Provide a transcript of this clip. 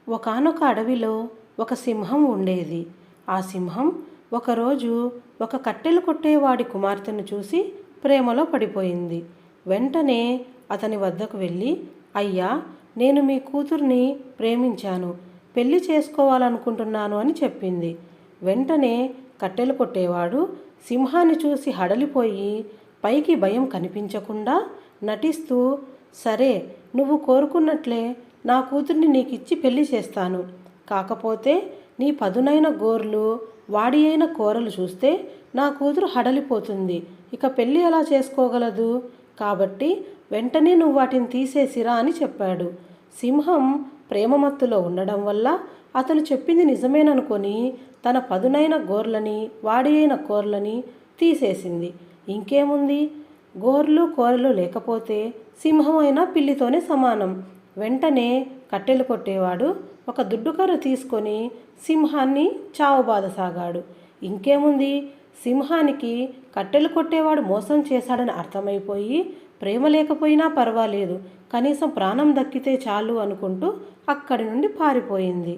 ఒకానొక అడవిలో ఒక సింహం ఉండేది. ఆ సింహం ఒకరోజు ఒక కట్టెలు కొట్టేవాడి కుమార్తెను చూసి ప్రేమలో పడిపోయింది. వెంటనే అతని వద్దకు వెళ్ళి, అయ్యా, నేను మీ కూతుర్ని ప్రేమించాను, పెళ్లి చేసుకోవాలనుకుంటున్నాను అని చెప్పింది. వెంటనే కట్టెలు కొట్టేవాడు సింహాన్ని చూసి హడలిపోయి పైకి భయం కనిపించకుండా నటిస్తూ, సరే, నువ్వు కోరుకున్నట్లే నా కూతుర్ని నీకిచ్చి పెళ్లి చేస్తాను. కాకపోతే నీ పదునైన గోర్లు, వాడి అయిన కూరలు చూస్తే నా కూతురు హడలిపోతుంది. ఇక పెళ్లి ఎలా చేసుకోగలదు? కాబట్టి వెంటనే నువ్వు వాటిని తీసేసిరా అని చెప్పాడు. సింహం ప్రేమమత్తులో ఉండడం వల్ల అతను చెప్పింది నిజమేననుకొని తన పదునైన గోర్లని, వాడి అయిన కూరలని తీసేసింది. ఇంకేముంది, గోర్లు కూరలు లేకపోతే సింహమైనా పిల్లితోనే సమానం. వెంటనే కట్టెలు కొట్టేవాడు ఒక దుడ్డుకర్ర తీసుకొని సింహాన్ని చావబాదసాగాడు. ఇంకేముంది, సింహానికి కట్టెలు కొట్టేవాడు మోసం చేశాడని అర్థమైపోయి ప్రేమ లేకపోయినా పర్వాలేదు, కనీసం ప్రాణం దక్కితే చాలు అనుకుంటూ అక్కడి నుండి పారిపోయింది.